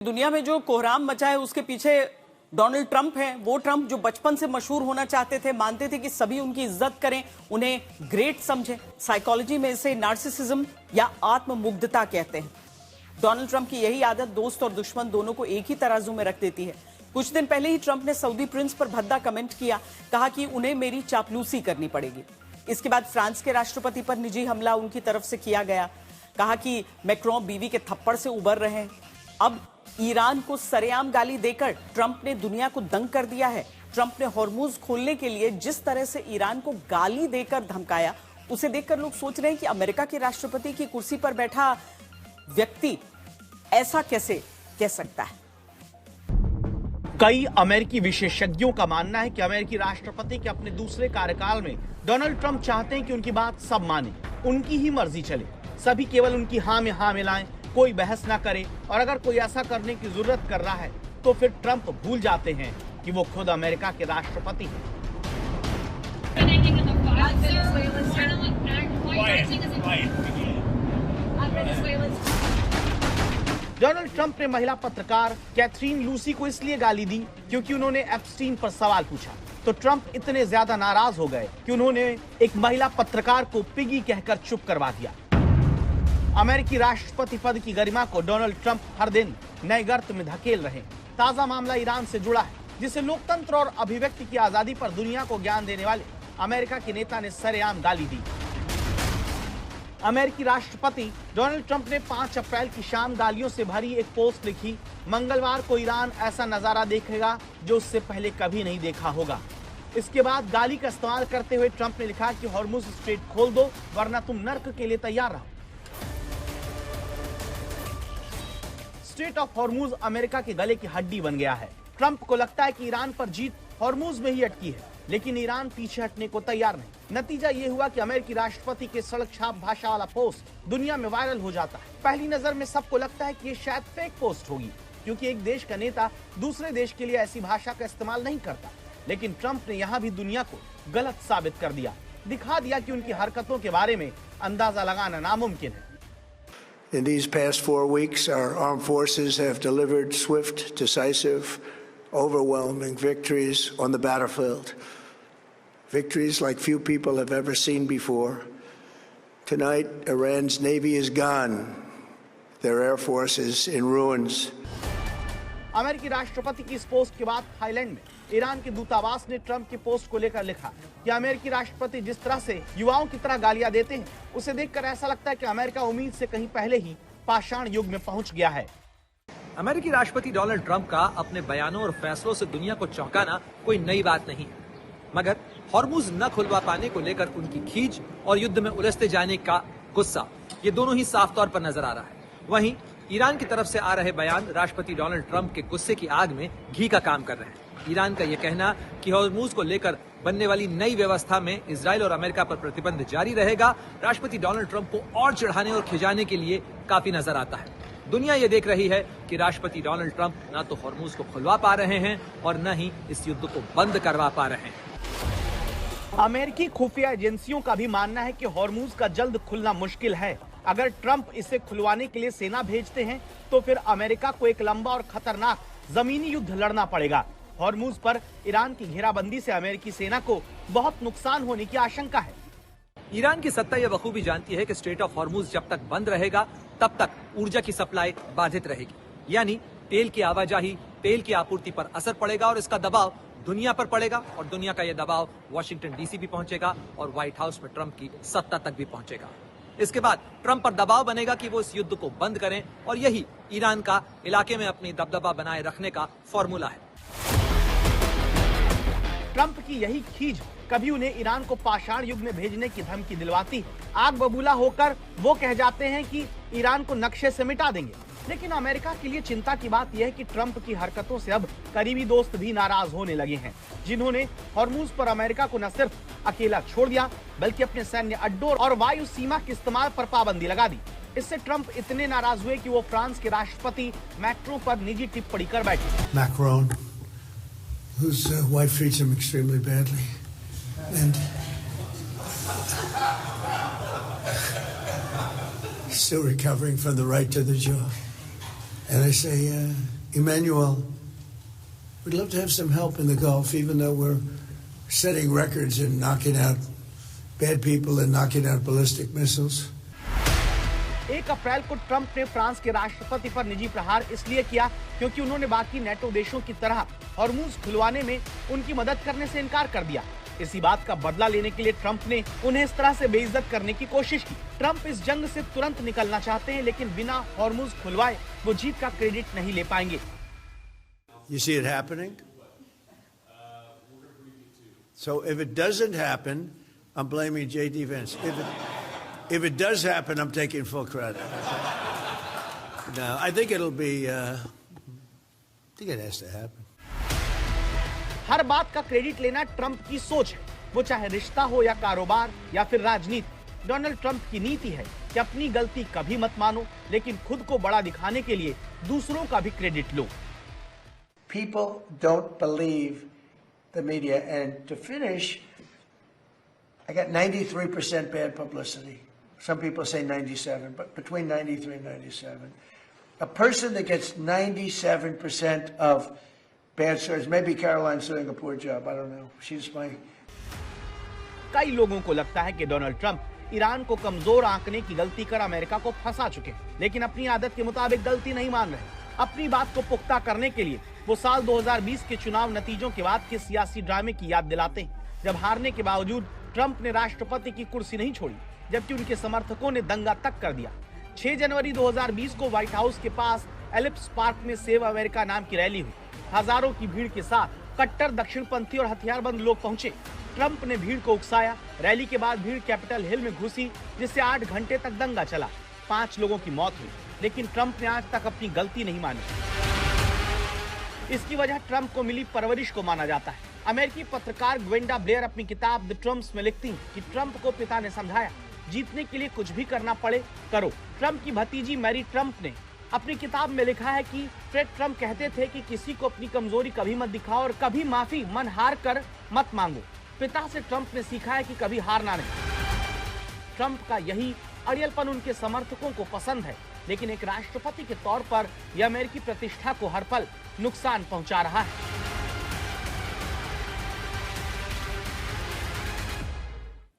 दुनिया में जो कोहराम मचा है उसके पीछे डोनाल्ड ट्रंप है। वो ट्रंप जो बचपन से मशहूर होना चाहते थे, मानते थे कि सभी उनकी इज्जत करें, उन्हें ग्रेट समझें। साइकोलॉजी में इसे नार्सिसिज्म या आत्ममुग्धता कहते हैं। डोनाल्ड ट्रंप की यही आदत दोस्त और दुश्मन दोनों को एक ही तराजू में रख देती है। कुछ दिन पहले ही ट्रंप ने सऊदी प्रिंस पर भद्दा कमेंट किया, कहा कि उन्हें मेरी चापलूसी करनी पड़ेगी। इसके बाद फ्रांस के राष्ट्रपति पर निजी हमला उनकी तरफ से किया गया। कहा कि मैक्रों बीवी के थप्पड़ से उबर रहे हैं। अब ईरान को सरेआम गाली देकर ट्रंप ने दुनिया को दंग कर दिया है। ट्रंप ने हॉर्मुज खोलने के लिए जिस तरह से ईरान को गाली देकर धमकाया, उसे देखकर लोग सोच रहे हैं कि अमेरिका के राष्ट्रपति की कुर्सी पर बैठा व्यक्ति ऐसा कैसे कह सकता है। कई अमेरिकी विशेषज्ञों का मानना है कि अमेरिकी राष्ट्रपति के अपने दूसरे कार्यकाल में डोनाल्ड ट्रंप चाहते हैं कि उनकी बात सब माने, उनकी ही मर्जी चले, सभी केवल उनकी हाँ में हाँ मिलाएं, कोई बहस ना करे। और अगर कोई ऐसा करने की जरूरत कर रहा है तो फिर ट्रंप भूल जाते हैं कि वो खुद अमेरिका के राष्ट्रपति हैं। डोनाल्ड ट्रंप ने महिला पत्रकार कैथरीन लूसी को इसलिए गाली दी क्योंकि उन्होंने एप्स्टीन पर सवाल पूछा। तो ट्रंप इतने ज्यादा नाराज हो गए कि उन्होंने एक महिला पत्रकार को पिगी कहकर चुप करवा दिया। अमेरिकी राष्ट्रपति पद की गरिमा को डोनाल्ड ट्रंप हर दिन नए गर्त में धकेल रहे। ताजा मामला ईरान से जुड़ा है, जिसे लोकतंत्र और अभिव्यक्ति की आजादी पर दुनिया को ज्ञान देने वाले अमेरिका के नेता ने सरेआम गाली दी। अमेरिकी राष्ट्रपति डोनाल्ड ट्रंप ने 5 अप्रैल की शाम गालियों से भरी एक पोस्ट लिखी। मंगलवार को ईरान ऐसा नजारा देखेगा जो उससे पहले कभी नहीं देखा होगा। इसके बाद गाली का इस्तेमाल करते हुए ट्रंप ने लिखा कि हॉर्मुज स्ट्रेट खोल दो वरना तुम नर्क के लिए तैयार रहो। स्ट्रेट ऑफ हॉर्मुज अमेरिका के गले की हड्डी बन गया है। ट्रंप को लगता है कि ईरान पर जीत हॉर्मुज में ही अटकी है, लेकिन ईरान पीछे हटने को तैयार नहीं। नतीजा ये हुआ कि अमेरिकी राष्ट्रपति के सड़क छाप भाषा वाला पोस्ट दुनिया में वायरल हो जाता है। पहली नजर में सबको लगता है कि ये शायद फेक पोस्ट होगी, क्योंकि एक देश का नेता दूसरे देश के लिए ऐसी भाषा का इस्तेमाल नहीं करता। लेकिन ट्रंप ने यहाँ भी दुनिया को गलत साबित कर दिया, दिखा दिया कि उनकी हरकतों के बारे में अंदाजा लगाना नामुमकिन है। In these past 4 weeks, our armed forces have delivered swift, decisive, overwhelming victories on the battlefield. Victories like few people have ever seen before. Tonight, Iran's navy is gone. Their air force is in ruins. अमेरिकी राष्ट्रपति की इस post के बाद Thailand में Iran के दूतावास ने ट्रंप की पोस्ट को लेकर लिखा कि अमेरिकी राष्ट्रपति जिस तरह से युवाओं की तरह गालियां देते हैं, उसे देखकर ऐसा लगता है कि अमेरिका उम्मीद से कहीं पहले ही पाषाण युग में पहुंच गया है। अमेरिकी राष्ट्रपति डोनाल्ड ट्रंप का अपने बयानों और फैसलों से दुनिया को चौंकाना कोई नई बात नहीं है, मगर हॉर्मुज न खुलवा पाने को लेकर उनकी खींच और युद्ध में उलझते जाने का गुस्सा, ये दोनों ही साफ तौर पर नजर आ रहा है। वहीं ईरान की तरफ से आ रहे बयान राष्ट्रपति डोनाल्ड ट्रंप के गुस्से की आग में घी का काम कर रहे हैं। ईरान का यह कहना कि हॉर्मुज को लेकर बनने वाली नई व्यवस्था में इजराइल और अमेरिका पर प्रतिबंध जारी रहेगा, राष्ट्रपति डोनाल्ड ट्रंप को और चिढ़ाने और खिजाने के लिए काफी नजर आता है। दुनिया ये देख रही है कि राष्ट्रपति डोनाल्ड ट्रंप न तो हॉर्मुज को खुलवा पा रहे हैं और न ही इस युद्ध को बंद करवा पा रहे हैं। अमेरिकी खुफिया एजेंसियों का भी मानना है कि हॉर्मुज का जल्द खुलना मुश्किल है। अगर ट्रंप इसे खुलवाने के लिए सेना भेजते हैं तो फिर अमेरिका को एक लंबा और खतरनाक जमीनी युद्ध लड़ना पड़ेगा। हॉर्मुज पर ईरान की घेराबंदी से अमेरिकी सेना को बहुत नुकसान होने की आशंका है। ईरान की सत्ता यह बखूबी जानती है कि स्ट्रेट ऑफ हॉर्मुज जब तक बंद रहेगा तब तक ऊर्जा की सप्लाई बाधित रहेगी, यानी तेल की आवाजाही, तेल की आपूर्ति पर असर पड़ेगा और इसका दबाव दुनिया पर पड़ेगा और दुनिया का यह दबाव वाशिंगटन डीसी भी पहुंचेगा और व्हाइट हाउस में ट्रंप की सत्ता तक भी पहुंचेगा। इसके बाद ट्रंप पर दबाव बनेगा कि वो इस युद्ध को बंद करें और यही ईरान का इलाके में अपनी दबदबा बनाए रखने का फॉर्मूला है। ट्रंप की यही खींच कभी उन्हें ईरान को पाषाण युग में भेजने की धमकी दिलवाती है। आग बबूला होकर वो कह जाते हैं कि ईरान को नक्शे से मिटा देंगे। लेकिन अमेरिका के लिए चिंता की बात यह है कि ट्रंप की हरकतों से अब करीबी दोस्त भी नाराज होने लगे हैं, जिन्होंने हॉर्मुज पर अमेरिका को न सिर्फ अकेला छोड़ दिया बल्कि अपने सैन्य अड्डों और वायु सीमा के इस्तेमाल पर पाबंदी लगा दी। इससे ट्रंप इतने नाराज हुए कि वो फ्रांस के राष्ट्रपति मैक्रों पर निजी टिप्पणी कर बैठे। Macron, whose wife treats him extremely badly, and he's still recovering from the right to the job. And I say, Emmanuel, we'd love to have some help in the Gulf, even though we're setting records and knocking out bad people and knocking out ballistic missiles. 1 अप्रैल को Trump ने France के राष्ट्रपति पर निजी प्रहार इसलिए किया क्योंकि उन्होंने बाकी नेटो देशों की तरह हॉर्मूज खुलवाने में उनकी मदद करने से इनकार कर दिया। इसी बात का बदला लेने के लिए ट्रंप ने उन्हें इस तरह से बेइज्जत करने की कोशिश की। ट्रंप इस जंग से तुरंत निकलना चाहते हैं, लेकिन बिना हॉर्मूज खुलवाए वो जीत का क्रेडिट नहीं ले पाएंगे। You see it happening? So if it doesn't happen, I'm blaming J.D. Vance. If it does happen, I'm taking full credit. No, I think it'll be. I think it has to happen. हर बात का credit लेना Trump की सोच है, वो चाहे रिश्ता हो या कारोबार या फिर राजनीति। डोनाल्ड ट्रंप की नीति है कि अपनी गलती कभी मत मानो, लेकिन खुद को बड़ा दिखाने के लिए दूसरों का भी credit low. People don't believe the media, and to finish, I got 93% bad publicity. Some people say 97, but between 93 and 97. A person that gets 97% of bad stories, maybe Caroline's doing a poor job, I don't know. She's my... कई लोगों को लगता है कि Donald Trump Iran को कमजोर आंकने की गलती कर अमेरिका को फंसा चुके, लेकिन अपनी आदत के मुताबिक गलती नहीं मान रहे। अपनी बात को पुख्ता करने के लिए वो साल 2020 के चुनाव नतीजों के बाद के सियासी ड्रामे की याद दिलाते हैं, जब हारने के बावजूद ट्रंप ने राष्ट्रपति की कुर्सी नहीं छोड़ी, जबकि उनके समर्थकों ने दंगा तक कर दिया। 6 जनवरी 2020 को व्हाइट हाउस के पास एलिप्स पार्क में सेव अमेरिका नाम की रैली हुई। हजारों की भीड़ के साथ कट्टर दक्षिणपंथी और हथियारबंद लोग पहुंचे। ट्रंप ने भीड़ को उकसाया। रैली के बाद भीड़ कैपिटल हिल में घुसी, जिससे 8 घंटे तक दंगा चला। 5 लोगों की मौत हुई, लेकिन ट्रंप ने आज तक अपनी गलती नहीं मानी। इसकी वजह ट्रंप को मिली परवरिश को माना जाता है। अमेरिकी पत्रकार ग्वेंडा ब्लेयर अपनी किताब द ट्रम्प्स में लिखती कि ट्रंप को पिता ने समझाया, जीतने के लिए कुछ भी करना पड़े करो। ट्रंप की भतीजी मैरी ट्रंप ने अपनी किताब में लिखा है कि फ्रेड ट्रंप कहते थे कि किसी को अपनी कमजोरी कभी मत दिखाओ और कभी माफी मन हार कर मत मांगो। पिता से ट्रंप ने सीखा है कि कभी हारना नहीं। ट्रंप का यही अड़ियलपन उनके समर्थकों को पसंद है, लेकिन एक राष्ट्रपति के तौर पर यह अमेरिकी प्रतिष्ठा को हर पल नुकसान पहुंचा रहा है।